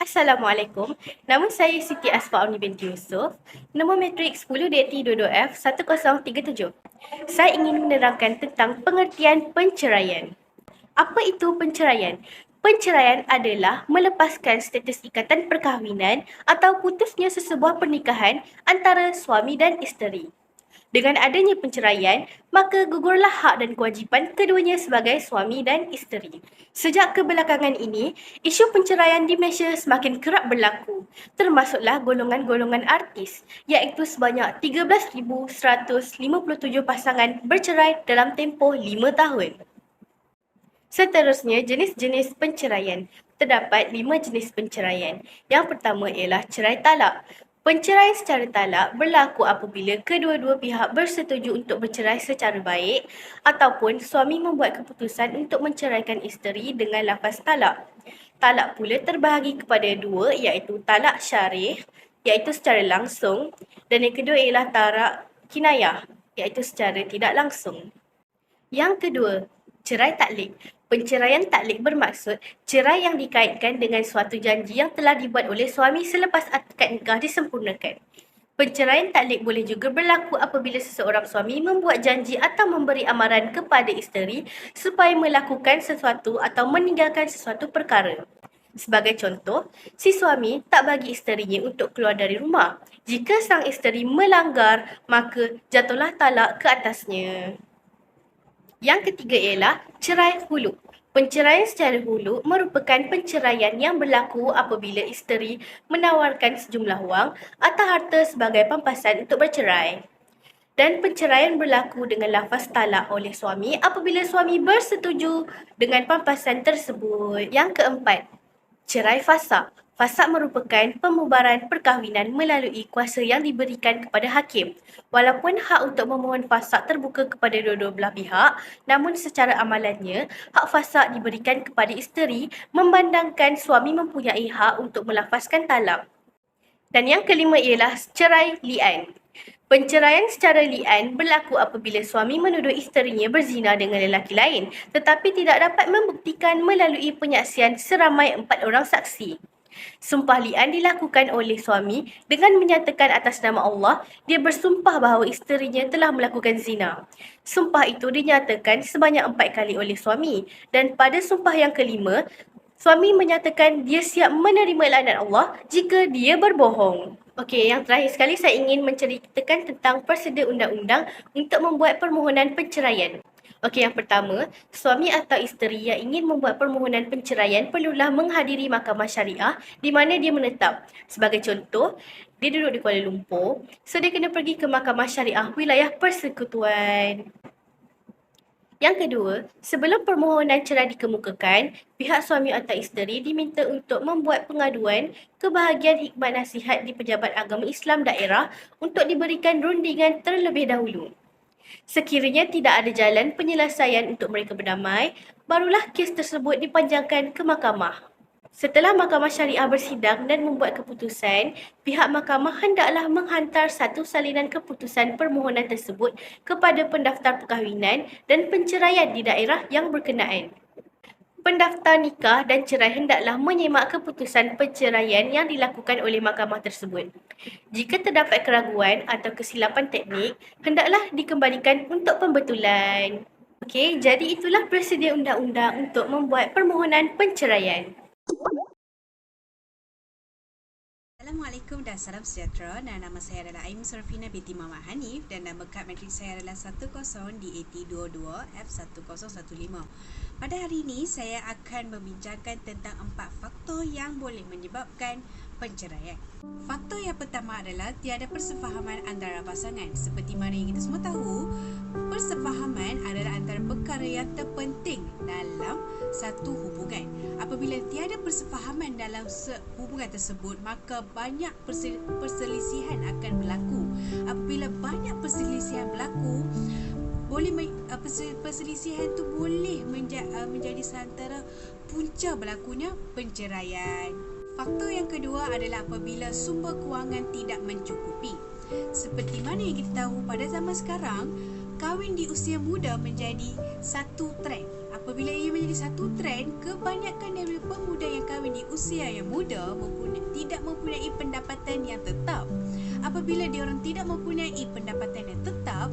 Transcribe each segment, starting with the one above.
Assalamualaikum. Nama saya Siti Asfauni binti Yusof. Nombor matrik 10DT22F 1037. Saya ingin menerangkan tentang pengertian penceraian. Apa itu penceraian? Penceraian adalah melepaskan status ikatan perkahwinan atau putusnya sesebuah pernikahan antara suami dan isteri. Dengan adanya penceraian, maka gugurlah hak dan kewajipan keduanya sebagai suami dan isteri. Sejak kebelakangan ini, isu penceraian di Malaysia semakin kerap berlaku, termasuklah golongan-golongan artis, iaitu sebanyak 13,157 pasangan bercerai dalam tempoh 5 tahun. Seterusnya, jenis-jenis penceraian. Terdapat 5 jenis penceraian. Yang pertama ialah cerai talak. Penceraian secara talak berlaku apabila kedua-dua pihak bersetuju untuk bercerai secara baik ataupun suami membuat keputusan untuk menceraikan isteri dengan lafaz talak. Talak pula terbahagi kepada dua, iaitu talak syarih, iaitu secara langsung, dan yang kedua ialah talak kinayah, iaitu secara tidak langsung. Yang kedua, cerai taklik. Penceraian taklik bermaksud cerai yang dikaitkan dengan suatu janji yang telah dibuat oleh suami selepas akad nikah disempurnakan. Penceraian taklik boleh juga berlaku apabila seseorang suami membuat janji atau memberi amaran kepada isteri supaya melakukan sesuatu atau meninggalkan sesuatu perkara. Sebagai contoh, si suami tak bagi isterinya untuk keluar dari rumah. Jika sang isteri melanggar, maka jatuhlah talak ke atasnya. Yang ketiga ialah cerai hulu. Penceraian secara hulu merupakan penceraian yang berlaku apabila isteri menawarkan sejumlah wang atau harta sebagai pampasan untuk bercerai. Dan penceraian berlaku dengan lafaz talak oleh suami apabila suami bersetuju dengan pampasan tersebut. Yang keempat, cerai fasakh. Fasakh merupakan pembubaran perkahwinan melalui kuasa yang diberikan kepada hakim. Walaupun hak untuk memohon fasakh terbuka kepada dua-dua belah pihak, namun secara amalannya, hak fasakh diberikan kepada isteri memandangkan suami mempunyai hak untuk melafazkan talak. Dan yang kelima ialah cerai li'an. Penceraian secara li'an berlaku apabila suami menuduh isterinya berzina dengan lelaki lain tetapi tidak dapat membuktikan melalui penyaksian seramai 4 orang saksi. Sumpah li'an dilakukan oleh suami dengan menyatakan atas nama Allah dia bersumpah bahawa isterinya telah melakukan zina. Sumpah itu dinyatakan sebanyak 4 kali oleh suami dan pada sumpah yang kelima, suami menyatakan dia siap menerima laknat Allah jika dia berbohong. Okey, yang terakhir sekali saya ingin menceritakan tentang prosedur undang-undang untuk membuat permohonan penceraian. Okey, yang pertama, suami atau isteri yang ingin membuat permohonan penceraian perlulah menghadiri mahkamah syariah di mana dia menetap. Sebagai contoh, dia duduk di Kuala Lumpur, so dia kena pergi ke mahkamah syariah wilayah persekutuan. Yang kedua, sebelum permohonan cerai dikemukakan, pihak suami atau isteri diminta untuk membuat pengaduan ke bahagian hikmat nasihat di Pejabat Agama Islam Daerah untuk diberikan rundingan terlebih dahulu. Sekiranya tidak ada jalan penyelesaian untuk mereka berdamai, barulah kes tersebut dipanjangkan ke mahkamah. Setelah mahkamah syariah bersidang dan membuat keputusan, pihak mahkamah hendaklah menghantar satu salinan keputusan permohonan tersebut kepada pendaftar perkahwinan dan penceraian di daerah yang berkenaan. Pendaftar nikah dan cerai hendaklah menyemak keputusan perceraian yang dilakukan oleh mahkamah tersebut. Jika terdapat keraguan atau kesilapan teknik, hendaklah dikembalikan untuk pembetulan. Okey, jadi itulah prosedur undang-undang untuk membuat permohonan penceraian. Assalamualaikum dan salam sejahtera. Nama saya adalah Aim Sarfina binti Muhammad Hanif dan nama kad matrik saya adalah 10 DAT22 F1015. Pada hari ini saya akan membincangkan tentang 4 faktor yang boleh menyebabkan penceraian. Faktor yang pertama adalah tiada persefahaman antara pasangan. Seperti mana yang kita semua tahu, persefahaman adalah antara perkara yang terpenting dalam satu hubungan. Apabila tiada persefahaman dalam hubungan tersebut, maka banyak perselisihan akan berlaku. Apabila banyak perselisihan berlaku, perselisihan itu boleh menjadi seantara punca berlakunya penceraian. Faktor yang kedua adalah apabila sumber kewangan tidak mencukupi. Seperti mana yang kita tahu pada zaman sekarang, kahwin di usia muda menjadi satu trend. Apabila ia menjadi satu trend, kebanyakan dari pemuda yang kahwin di usia yang muda tidak mempunyai pendapatan yang tetap. Apabila diorang tidak mempunyai pendapatan yang tetap,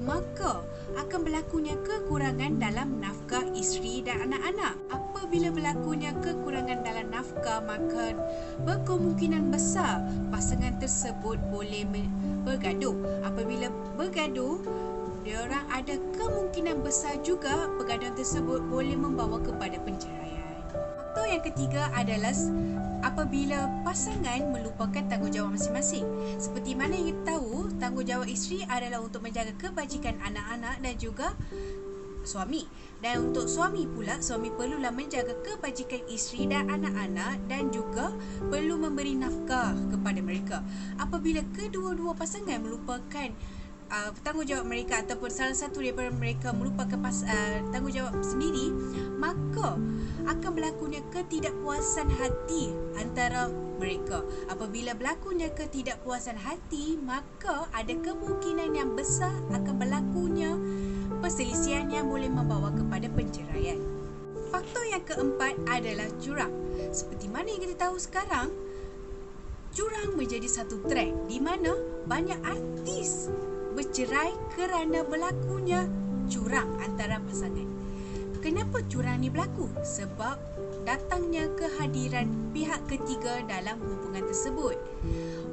maka akan berlakunya kekurangan dalam nafkah isteri dan anak-anak. Apabila berlakunya kekurangan dalam nafkah, maka berkemungkinan besar pasangan tersebut boleh bergaduh. Apabila bergaduh, diorang ada kemungkinan besar juga pergaduhan tersebut boleh membawa kepada penceraian. Faktor yang ketiga adalah apabila pasangan melupakan tanggungjawab masing-masing. Seperti mana yang kita tahu, tanggungjawab isteri adalah untuk menjaga kebajikan anak-anak dan juga suami. Dan untuk suami pula, suami perlulah menjaga kebajikan isteri dan anak-anak dan juga perlu memberi nafkah kepada mereka. Apabila kedua-dua pasangan melupakan tanggungjawab mereka ataupun salah satu daripada mereka melupakan tanggungjawab sendiri, maka akan berlakunya ketidakpuasan hati antara mereka. Apabila berlakunya ketidakpuasan hati, maka ada kemungkinan yang besar akan berlakunya perselisihan yang boleh membawa kepada penceraian. Faktor yang keempat adalah curang. Seperti mana yang kita tahu sekarang, curang menjadi satu trend di mana banyak artis bercerai kerana berlakunya curang antara pasangan. Kenapa curang ni berlaku? Sebab datangnya kehadiran pihak ketiga dalam hubungan tersebut.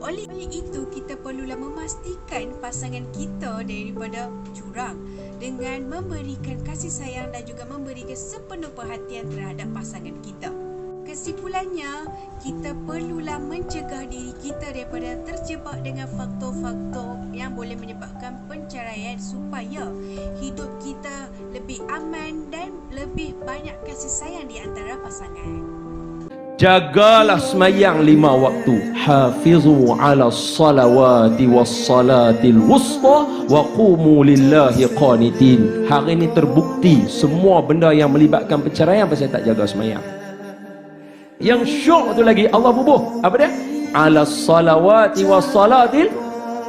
Oleh itu, kita perlulah memastikan pasangan kita daripada curang dengan memberikan kasih sayang dan juga memberikan sepenuh perhatian terhadap pasangan kita. Kesimpulannya, kita perlulah mencegah diri kita daripada terjebak dengan faktor-faktor yang boleh menyebabkan penceraian supaya hidup kita lebih aman dan lebih banyak kasih sayang di antara pasangan. Jagalah semayang 5 waktu. Hafizu ala salawati was salatil wusta wa qumu lillahi qanitin. Hari ini terbukti semua benda yang melibatkan perceraian pasal tak jaga semayang. Yang syok tu lagi Allah bubuh apa dia? Ala salawati was salatil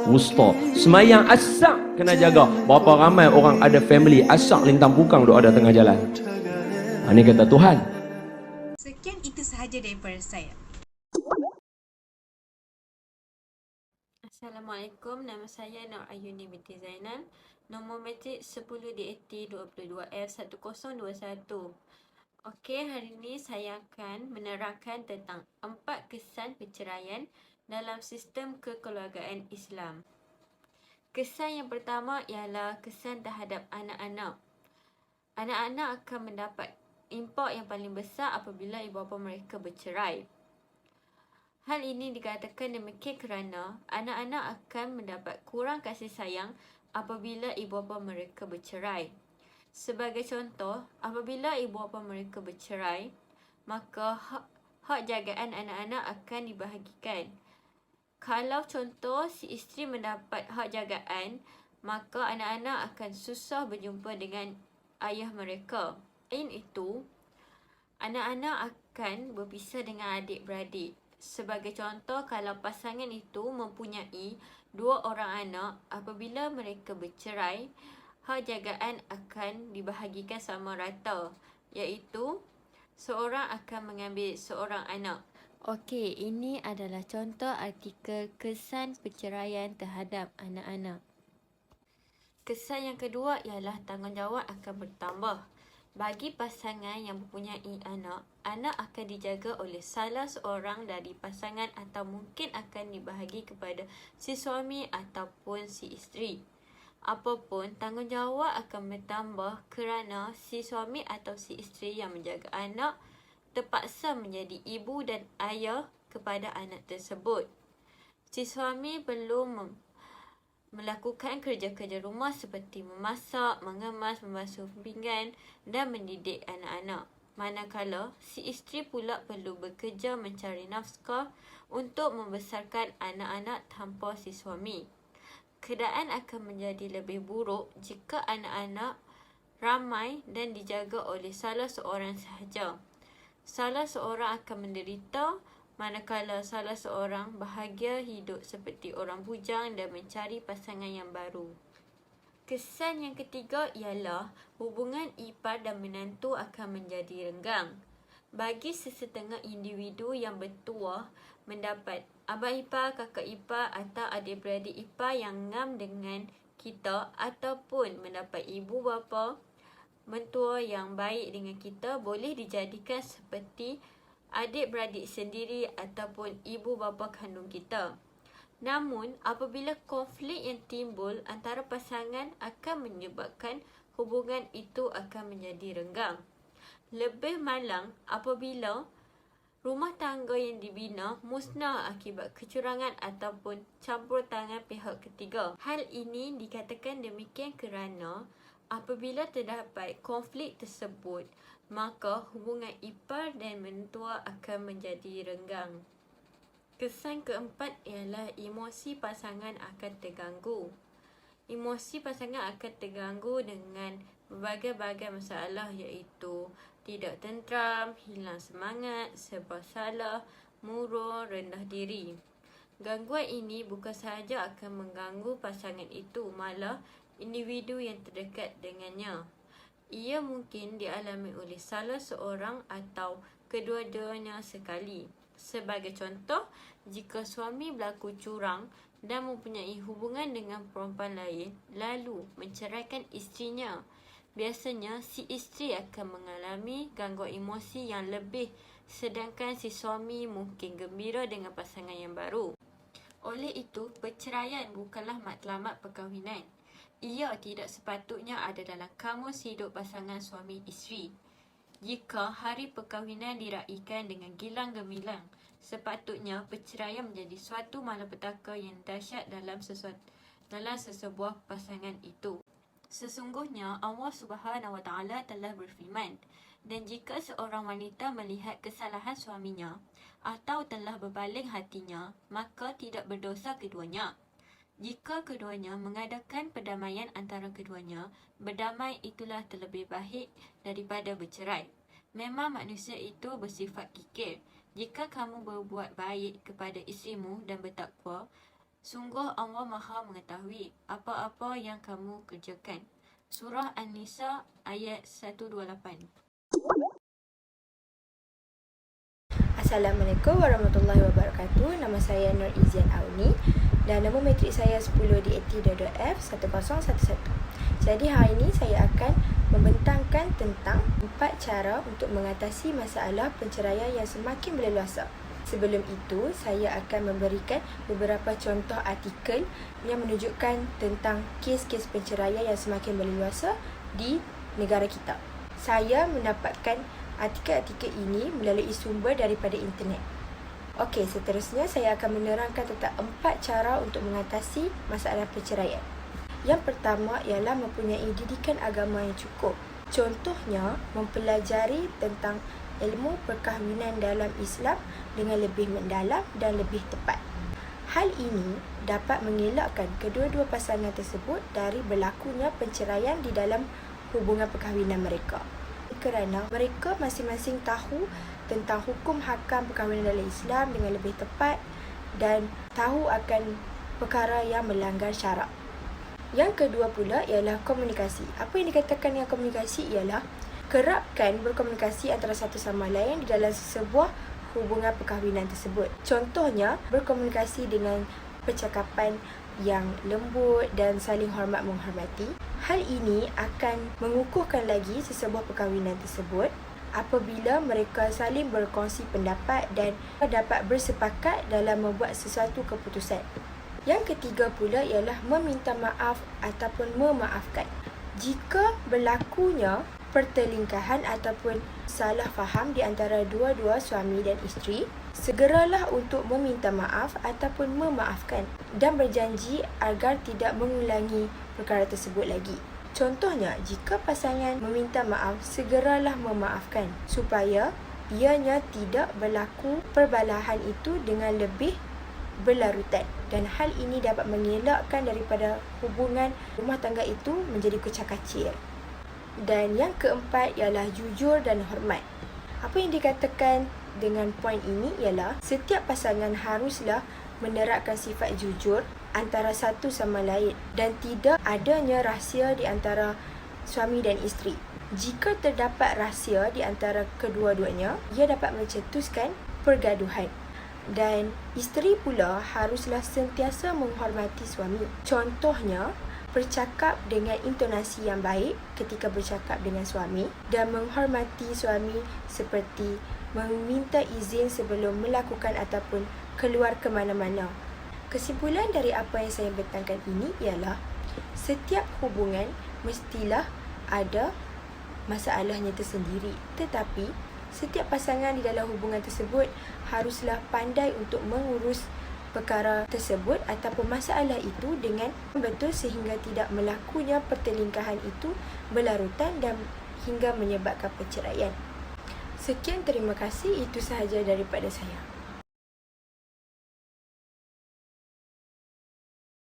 wusta. Semayang asar kena jaga. Berapa ramai orang ada family asar lintang pukang duk ada tengah jalan. Ini kata Tuhan. Sekian itu sahaja daripada saya. Assalamualaikum, nama saya Nur Ayuni binti Zainal. Nombor matrik 10 DAT 22F1021. Okey, hari ini saya akan menerangkan tentang 4 kesan perceraian dalam sistem kekeluargaan Islam. Kesan yang pertama ialah kesan terhadap anak-anak. Anak-anak akan mendapat impak yang paling besar apabila ibu bapa mereka bercerai. Hal ini dikatakan demikian kerana anak-anak akan mendapat kurang kasih sayang apabila ibu bapa mereka bercerai. Sebagai contoh, apabila ibu bapa mereka bercerai, maka hak jagaan anak-anak akan dibahagikan. Kalau contoh si isteri mendapat hak jagaan, maka anak-anak akan susah berjumpa dengan ayah mereka. Selain itu, anak-anak akan berpisah dengan adik-beradik. Sebagai contoh, kalau pasangan itu mempunyai 2 orang anak, apabila mereka bercerai, hak jagaan akan dibahagikan sama rata, iaitu seorang akan mengambil seorang anak. Okey, ini adalah contoh artikel kesan perceraian terhadap anak-anak. Kesan yang kedua ialah tanggungjawab akan bertambah. Bagi pasangan yang mempunyai anak, anak akan dijaga oleh salah seorang dari pasangan atau mungkin akan dibahagi kepada si suami ataupun si isteri. Apapun, tanggungjawab akan bertambah kerana si suami atau si isteri yang menjaga anak terpaksa menjadi ibu dan ayah kepada anak tersebut. Si suami perlu melakukan kerja-kerja rumah seperti memasak, mengemas, membasuh pinggan dan mendidik anak-anak. Manakala si isteri pula perlu bekerja mencari nafkah untuk membesarkan anak-anak tanpa si suami. Keadaan akan menjadi lebih buruk jika anak-anak ramai dan dijaga oleh salah seorang sahaja. Salah seorang akan menderita, manakala salah seorang bahagia hidup seperti orang bujang dan mencari pasangan yang baru. Kesan yang ketiga ialah hubungan ipar dan menantu akan menjadi renggang. Bagi sesetengah individu yang bertuah mendapat abang ipar, kakak ipar atau adik-beradik ipar yang ngam dengan kita ataupun mendapat ibu bapa mentua yang baik dengan kita boleh dijadikan seperti adik-beradik sendiri ataupun ibu bapa kandung kita. Namun, apabila konflik yang timbul antara pasangan akan menyebabkan hubungan itu akan menjadi renggang. Lebih malang apabila rumah tangga yang dibina musnah akibat kecurangan ataupun campur tangan pihak ketiga. Hal ini dikatakan demikian kerana apabila terdapat konflik tersebut, maka hubungan ipar dan mentua akan menjadi renggang. Kesan keempat ialah emosi pasangan akan terganggu. Emosi pasangan akan terganggu dengan berbagai-bagai masalah iaitu tidak tenteram, hilang semangat, serba salah, murung, rendah diri. Gangguan ini bukan sahaja akan mengganggu pasangan itu, malah individu yang terdekat dengannya. Ia mungkin dialami oleh salah seorang atau kedua-duanya sekali. Sebagai contoh, jika suami berlaku curang dan mempunyai hubungan dengan perempuan lain lalu menceraikan isterinya, biasanya si isteri akan mengalami gangguan emosi yang lebih, sedangkan si suami mungkin gembira dengan pasangan yang baru. Oleh itu, perceraian bukanlah matlamat perkahwinan. Ia tidak sepatutnya ada dalam kamus hidup pasangan suami isteri. Jika hari perkahwinan diraikan dengan gilang gemilang, sepatutnya perceraian menjadi suatu malapetaka yang dahsyat dalam sesebuah pasangan itu. Sesungguhnya Allah Subhanahu Wa Taala telah berfirman, dan jika seorang wanita melihat kesalahan suaminya atau telah berpaling hatinya, maka tidak berdosa keduanya. Jika keduanya mengadakan perdamaian antara keduanya, berdamai itulah terlebih baik daripada bercerai. Memang manusia itu bersifat kikir. Jika kamu berbuat baik kepada isterimu dan bertakwa, sungguh Allah Maha mengetahui apa-apa yang kamu kerjakan. Surah An-Nisa ayat 128. Assalamualaikum warahmatullahi wabarakatuh. Nama saya Nur Izian Auni dan nama matrik saya 10 di AT.F1011. Jadi hari ini saya akan membentangkan tentang 4 cara untuk mengatasi masalah perceraian yang semakin berleluasa. Sebelum itu, saya akan memberikan beberapa contoh artikel yang menunjukkan tentang kes-kes perceraian yang semakin berleluasa di negara kita. Saya mendapatkan artikel-artikel ini melalui sumber daripada internet. Okey, seterusnya saya akan menerangkan tentang 4 cara untuk mengatasi masalah perceraian. Yang pertama ialah mempunyai didikan agama yang cukup. Contohnya, mempelajari tentang ilmu perkahwinan dalam Islam dengan lebih mendalam dan lebih tepat. Hal ini dapat mengelakkan kedua-dua pasangan tersebut dari berlakunya perceraian di dalam hubungan perkahwinan mereka. Kerana mereka masing-masing tahu tentang hukum hakam perkahwinan dalam Islam dengan lebih tepat dan tahu akan perkara yang melanggar syarak. Yang kedua pula ialah komunikasi. Apa yang dikatakan dengan komunikasi ialah kerapkan berkomunikasi antara satu sama lain di dalam sebuah hubungan perkahwinan tersebut. Contohnya, berkomunikasi dengan percakapan yang lembut dan saling hormat menghormati. Hal ini akan mengukuhkan lagi sesebuah perkahwinan tersebut apabila mereka saling berkongsi pendapat dan dapat bersepakat dalam membuat sesuatu keputusan. Yang ketiga pula ialah meminta maaf ataupun memaafkan. Jika berlakunya pertelingkahan ataupun salah faham di antara dua-dua suami dan isteri, segeralah untuk meminta maaf ataupun memaafkan dan berjanji agar tidak mengulangi perkara tersebut lagi. Contohnya, jika pasangan meminta maaf, segeralah memaafkan supaya ianya tidak berlaku perbalahan itu dengan lebih berlarutan, dan hal ini dapat mengelakkan daripada hubungan rumah tangga itu menjadi kucak-kacir. Dan yang keempat ialah jujur dan hormat. Apa yang dikatakan dengan poin ini ialah setiap pasangan haruslah menerapkan sifat jujur antara satu sama lain dan tidak adanya rahsia di antara suami dan isteri. Jika terdapat rahsia di antara kedua-duanya, ia dapat mencetuskan pergaduhan. Dan isteri pula haruslah sentiasa menghormati suami. Contohnya, bercakap dengan intonasi yang baik ketika bercakap dengan suami dan menghormati suami seperti meminta izin sebelum melakukan ataupun keluar ke mana-mana. Kesimpulan dari apa yang saya bentangkan ini ialah setiap hubungan mestilah ada masalahnya tersendiri, tetapi setiap pasangan di dalam hubungan tersebut haruslah pandai untuk mengurus perkara tersebut ataupun masalah itu dengan betul sehingga tidak melakunya pertelingkahan itu berlarutan dan hingga menyebabkan perceraian. Sekian, terima kasih. Itu sahaja daripada saya.